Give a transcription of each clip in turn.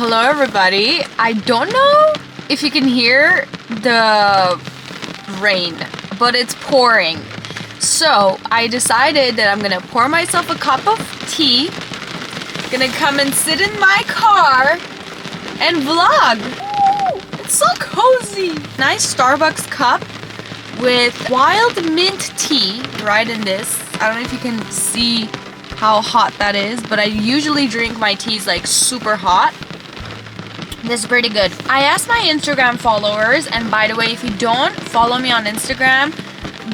Hello everybody. I don't know if you can hear the rain, but it's pouring. So I decided that I'm gonna pour myself a cup of tea, gonna come and sit in my car and vlog. Ooh, it's so cozy. Nice Starbucks cup with wild mint tea right in this. I don't know if you can see how hot that is, but I usually drink my teas like super hot. This is pretty good. I asked my Instagram followers, and by the way, if you don't follow me on Instagram,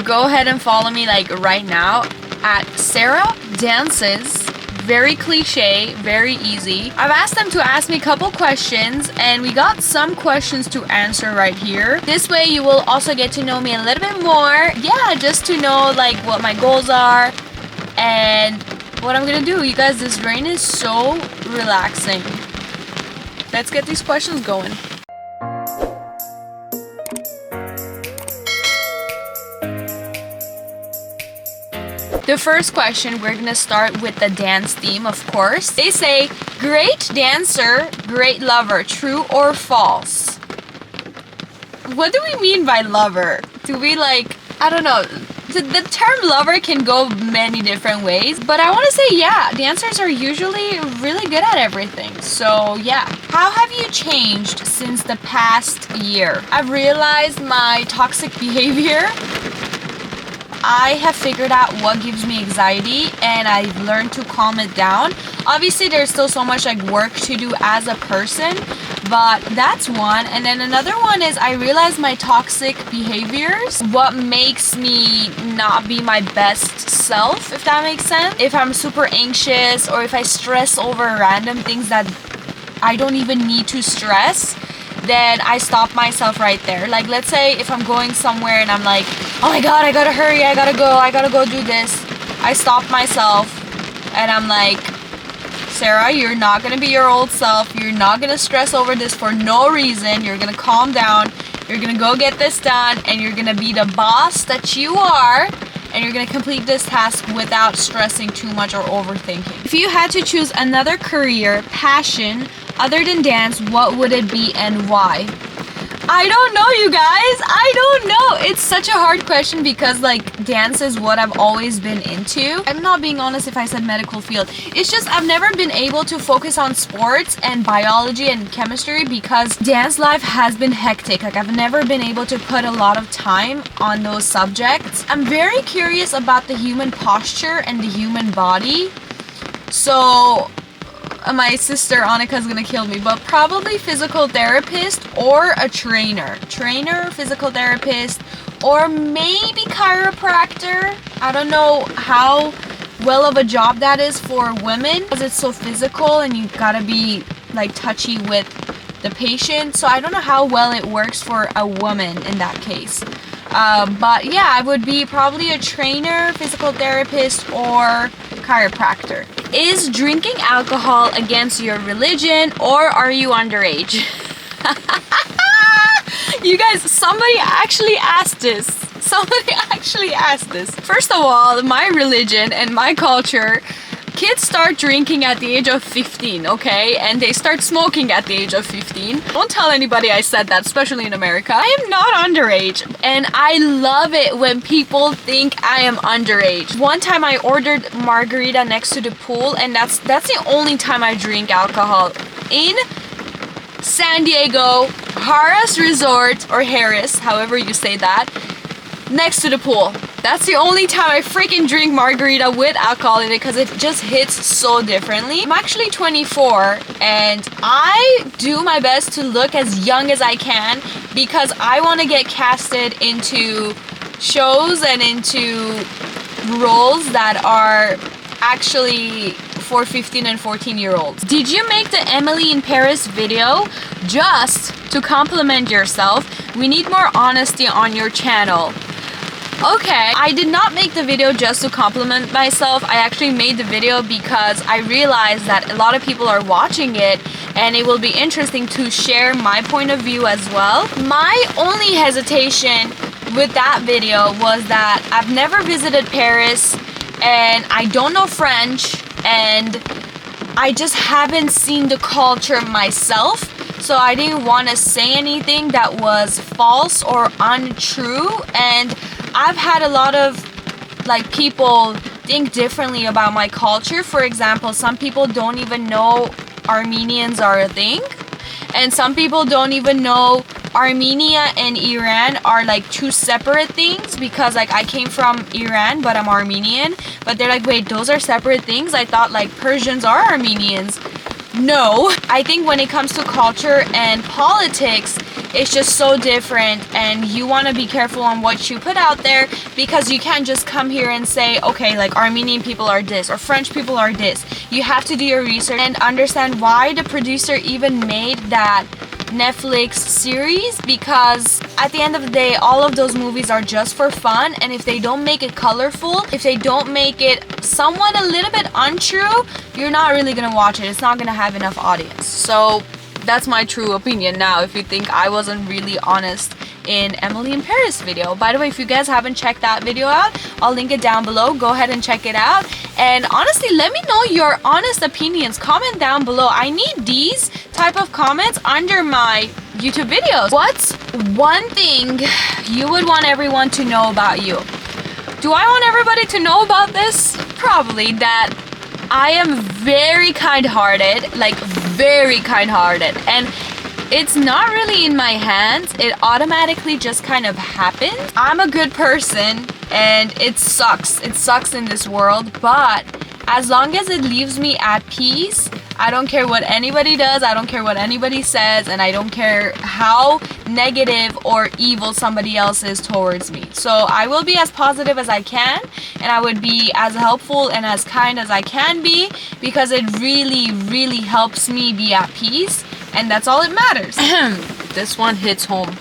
go ahead and follow me like right now at SeraDances. Very cliche, very easy. I've asked them to ask me a couple questions, and we got some questions to answer right here. This way you will also get to know me a little bit more. Yeah, just to know like what my goals are and what I'm gonna do. You guys, this rain is so relaxing. Let's get these questions going. The first question, we're gonna start with the dance theme, of course. They say, great dancer, great lover, true or false? What do we mean by lover? Do we like, I don't know. The term lover can go many different ways, but I want to say, yeah, dancers are usually really good at everything. So yeah. How have you changed since the past year? I've realized my toxic behavior. I have figured out what gives me anxiety, and I've learned to calm it down. Obviously, there's still so much like work to do as a person, but that's one. And then another one is I realize my toxic behaviors, what makes me not be my best self, if that makes sense. If I'm super anxious or if I stress over random things that I don't even need to stress, then I stop myself right there. Like, let's say if I'm going somewhere and I'm like, oh my god, I gotta hurry, I gotta go do this. I stop myself and I'm like, Sarah, you're not gonna be your old self. You're not gonna stress over this for no reason. You're gonna calm down. You're gonna go get this done, and you're gonna be the boss that you are, and you're gonna complete this task without stressing too much or overthinking. If you had to choose another career, passion, other than dance, what would it be and why? I don't know, you guys. I don't know. It's such a hard question because like dance is what I've always been into. I'm not being honest if I said medical field. It's just I've never been able to focus on sports and biology and chemistry because dance life has been hectic. Like I've never been able to put a lot of time on those subjects. I'm very curious about the human posture and the human body. So my sister Annika's gonna kill me, but probably physical therapist or a trainer, physical therapist, or maybe chiropractor. I don't know how well of a job that is for women because it's so physical and you gotta be like touchy with the patient. So I don't know how well it works for a woman in that case. But yeah, I would be probably a trainer, physical therapist, or chiropractor. Is drinking alcohol against your religion, or are you underage? You guys, somebody actually asked this. First of all, my religion and my culture, kids start drinking at the age of 15, okay? And they start smoking at the age of 15. Don't tell anybody I said that, especially in America. I am not underage, and I love it when people think I am underage. One time I ordered margarita next to the pool, and that's the only time I drink alcohol in San Diego, Harrah's Resort, or Harris, however you say that, next to the pool. That's the only time I freaking drink margarita with alcohol in it because it just hits so differently. I'm actually 24 and I do my best to look as young as I can because I want to get casted into shows and into roles that are actually for 15 and 14-year-olds. Did you make the Emily in Paris video just to compliment yourself? We need more honesty on your channel. Okay, I did not make the video just to compliment myself. I actually made the video because I realized that a lot of people are watching it and it will be interesting to share my point of view as well. My only hesitation with that video was that I've never visited Paris and I don't know French, and I just haven't seen the culture myself, so I didn't want to say anything that was false or untrue. And I've had a lot of like people think differently about my culture. For example, some people don't even know Armenians are a thing, and some people don't even know Armenia and Iran are like two separate things, because like I came from Iran but I'm Armenian, but they're like, wait, those are separate things? I thought like Persians are Armenians. No, I think when it comes to culture and politics, it's just so different, and you want to be careful on what you put out there, because you can't just come here and say, okay, like Armenian people are this or French people are this. You have to do your research and understand why the producer even made that Netflix series, because at the end of the day, all of those movies are just for fun, and if they don't make it colorful, if they don't make it somewhat a little bit untrue, you're not really gonna watch it. It's not gonna have enough audience. So that's my true opinion. Now, if you think I wasn't really honest in Emily in Paris video, by the way, if you guys haven't checked that video out, I'll link it down below. Go ahead and check it out, and honestly, let me know your honest opinions. Comment down below. I need these type of comments under my YouTube videos. What's one thing you would want everyone to know about you? Do I want everybody to know about this? Probably that I am very kind-hearted, like very kind-hearted, and it's not really in my hands. It automatically just kind of happens. I'm a good person, and it sucks. It sucks in this world, but as long as it leaves me at peace, I don't care what anybody does, I don't care what anybody says, and I don't care how negative or evil somebody else is towards me. So I will be as positive as I can, and I would be as helpful and as kind as I can be, because it really, really helps me be at peace, and that's all that matters. This one hits home.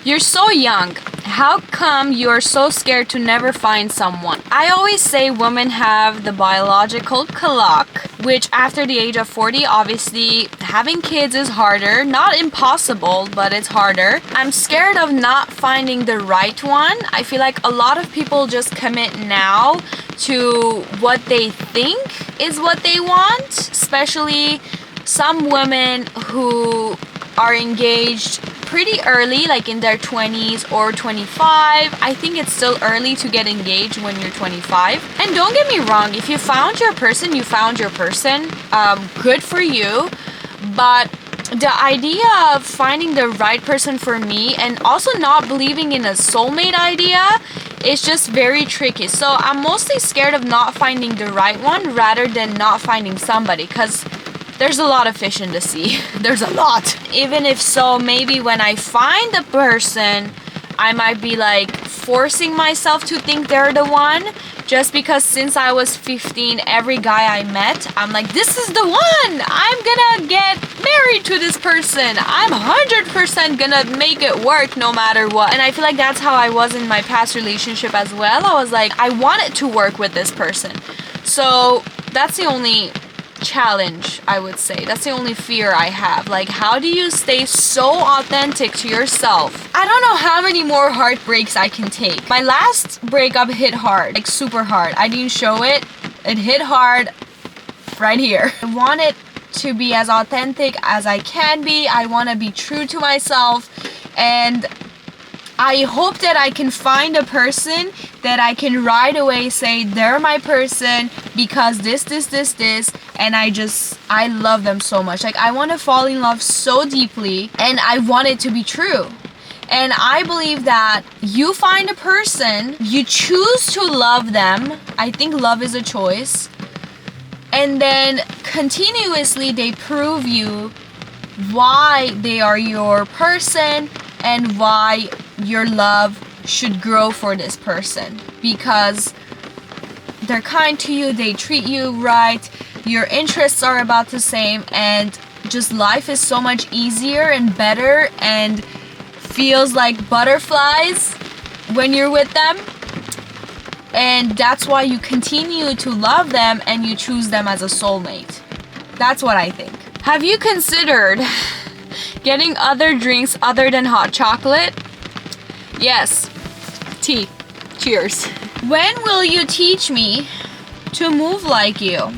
You're so young. How come you're so scared to never find someone? I always say women have the biological clock, which after the age of 40, obviously having kids is harder. Not impossible, but it's harder. I'm scared of not finding the right one. I feel like a lot of people just commit now to what they think is what they want, especially some women who are engaged pretty early, like in their 20s or 25. I think it's still early to get engaged when you're 25. And don't get me wrong, if you found your person, you found your person. Good for you. But the idea of finding the right person for me, and also not believing in a soulmate idea, is just very tricky. So I'm mostly scared of not finding the right one rather than not finding somebody, because there's a lot of fish in the sea. There's a lot. Even if so, maybe when I find the person, I might be like forcing myself to think they're the one, just because since I was 15, every guy I met, I'm like, this is the one! I'm gonna get married to this person. I'm 100% gonna make it work no matter what. And I feel like that's how I was in my past relationship as well. I was like, I wanted to work with this person. So that's the only challenge, I would say. That's the only fear I have. Like, how do you stay so authentic to yourself? I don't know how many more heartbreaks I can take. My last breakup hit hard, like super hard. I didn't show it. It hit hard right here. I want it to be as authentic as I can be. I want to be true to myself, and I hope that I can find a person that I can right away say they're my person because this, and I love them so much. Like, I want to fall in love so deeply, and I want it to be true. And I believe that you find a person, you choose to love them. I think love is a choice. And then continuously they prove you why they are your person and why your love should grow for this person, because they're kind to you, they treat you right, your interests are about the same, and just life is so much easier and better and feels like butterflies when you're with them. And that's why you continue to love them and you choose them as a soulmate. That's what I think. Have you considered getting other drinks other than hot chocolate? Yes. Tea. Cheers. When will you teach me to move like you?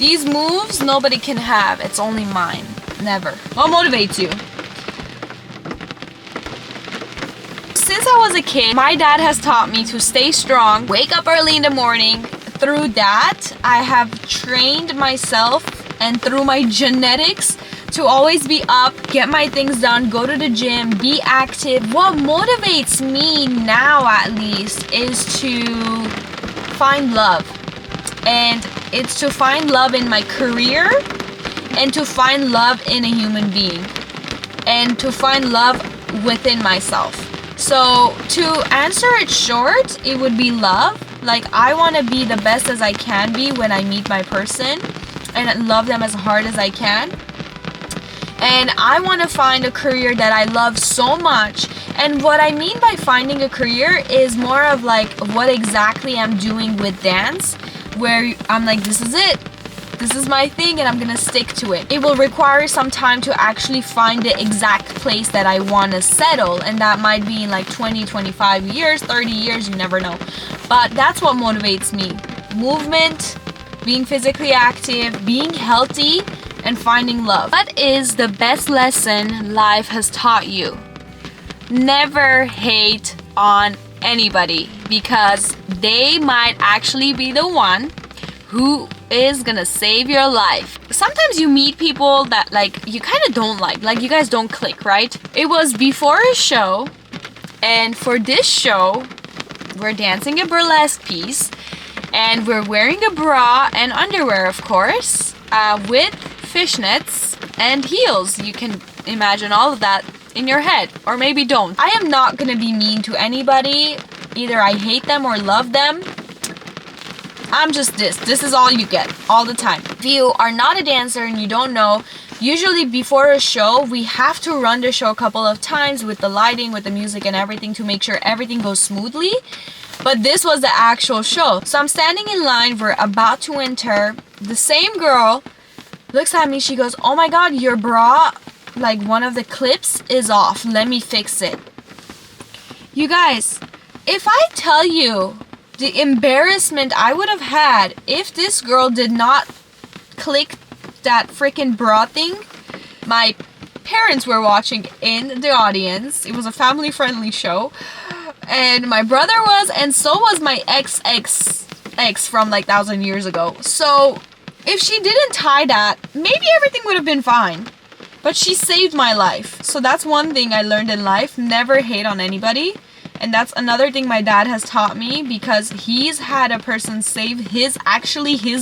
These moves nobody can have. It's only mine. Never. What motivates you? Since I was a kid, my dad has taught me to stay strong, wake up early in the morning. Through that, I have trained myself and through my genetics to always be up, get my things done, go to the gym, be active. What motivates me now, at least, is to find love. And it's to find love in my career and to find love in a human being and to find love within myself. So to answer it short, it would be love. Like, I want to be the best as I can be when I meet my person and love them as hard as I can. And I want to find a career that I love so much. And what I mean by finding a career is more of like what exactly I'm doing with dance, where I'm like, this is it. This is my thing and I'm gonna stick to it. It will require some time to actually find the exact place that I want to settle, and that might be in like 20, 25 years, 30 years, you never know. But that's what motivates me. Movement, being physically active, being healthy, and finding love. What is the best lesson life has taught you? Never hate on anybody, because they might actually be the one who is gonna save your life. Sometimes you meet people that like you kind of don't like you guys don't click, right? It was before a show, and for this show we're dancing a burlesque piece and we're wearing a bra and underwear, of course, with fishnets and heels. You can imagine all of that in your head, or maybe don't. I am not gonna be mean to anybody. Either I hate them or love them. I'm just this. This is all you get all the time. If you are not a dancer and you don't know, usually before a show, we have to run the show a couple of times with the lighting, with the music and everything to make sure everything goes smoothly. But this was the actual show. So I'm standing in line, we're about to enter. The same girl looks at me, she goes, "Oh my God, your bra, like one of the clips is off. Let me fix it." You guys, if I tell you the embarrassment I would have had if this girl did not click that freaking bra thing. My parents were watching in the audience. It was a family-friendly show. And my brother was, and so was my ex from like 1,000 years ago. So if she didn't tie that, maybe everything would have been fine. But she saved my life. So that's one thing I learned in life. Never hate on anybody. And that's another thing my dad has taught me, because he's had a person save his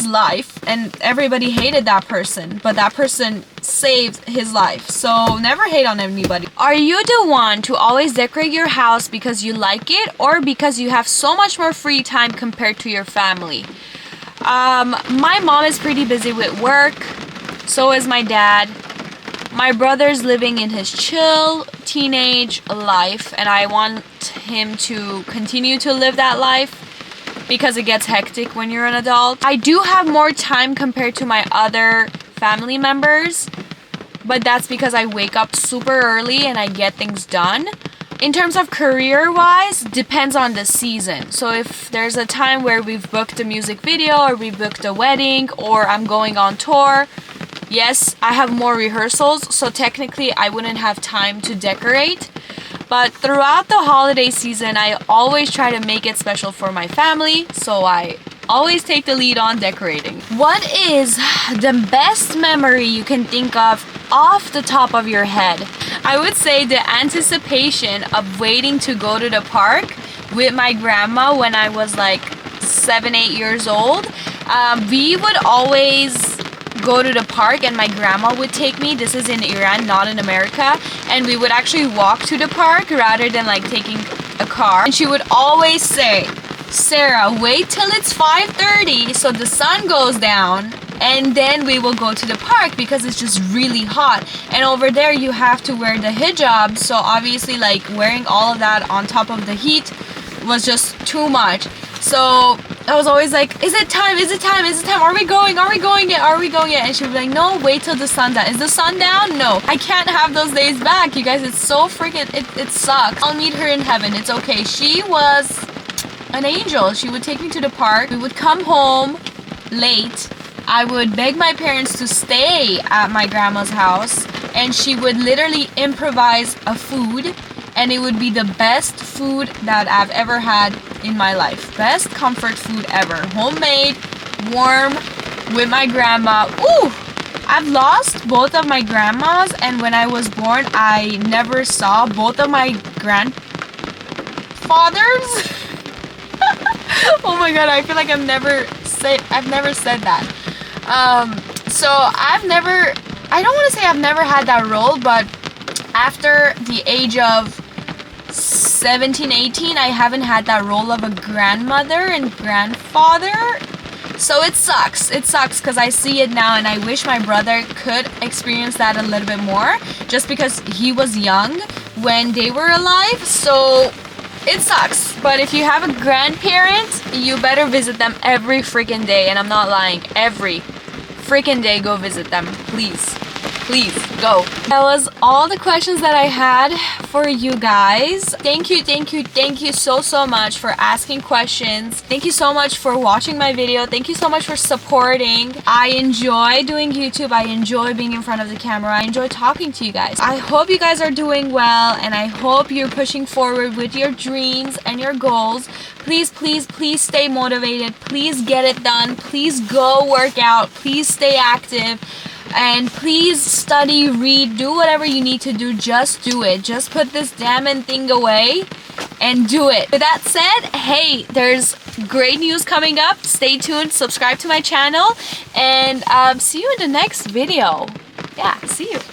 life, and everybody hated that person, but that person saved his life. So never hate on anybody. Are you the one to always decorate your house because you like it, or because you have so much more free time compared to your family? My mom is pretty busy with work, so is my dad. My brother's living in his chill teenage life, and I want him to continue to live that life because it gets hectic when you're an adult. I do have more time compared to my other family members, but that's because I wake up super early and I get things done. In terms of career-wise, depends on the season. So if there's a time where we've booked a music video, or we booked a wedding, or I'm going on tour, yes, I have more rehearsals, so technically I wouldn't have time to decorate. But throughout the holiday season, I always try to make it special for my family, so I always take the lead on decorating. What is the best memory you can think of off the top of your head? I would say the anticipation of waiting to go to the park with my grandma when I was like 7, 8 years old. We would always go to the park and my grandma would take me. This is in Iran, not in America. And we would actually walk to the park rather than like taking a car. And she would always say, "Sarah, wait till it's 5:30 so the sun goes down, and then we will go to the park because it's just really hot. And over there you have to wear the hijab." So obviously like wearing all of that on top of the heat was just too much. So I was always like, "Is it time? Is it time? Is it time? Are we going? Are we going yet? Are we going yet?" And she would be like, "No, wait till the sun down." Is the sun down? No. I can't have those days back, you guys. It's so freaking, it sucks. I'll meet her in heaven. It's okay. She was an angel. She would take me to the park. We would come home late I would beg my parents to stay at my grandma's house, and she would literally improvise a food, and it would be the best food that I've ever had in my life. Best comfort food ever. Homemade, warm, with my grandma. Ooh! I've lost both of my grandmas, and when I was born, I never saw both of my grandfathers. Oh my god, I feel like I've never said that. So I don't want to say I've never had that role, but after the age of 17, 18, I haven't had that role of a grandmother and grandfather. So it sucks because I see it now, and I wish my brother could experience that a little bit more, just because he was young when they were alive. So it sucks. But if you have a grandparent, you better visit them every freaking day, and I'm not lying, every freaking day go visit them, please. Please go. That was all the questions that I had for you guys. Thank you so much for asking questions. Thank you so much for watching my video. Thank you so much for supporting. I enjoy doing YouTube. I enjoy being in front of the camera. I enjoy talking to you guys. I hope you guys are doing well, and I hope you're pushing forward with your dreams and your goals. Please stay motivated. Please get it done. Please go work out. Please stay active. And please study, read, do whatever you need to do. Just do it. Just put this damn thing away and do it. With that said, hey, there's great news coming up. Stay tuned. Subscribe to my channel. And see you in the next video. Yeah, see you.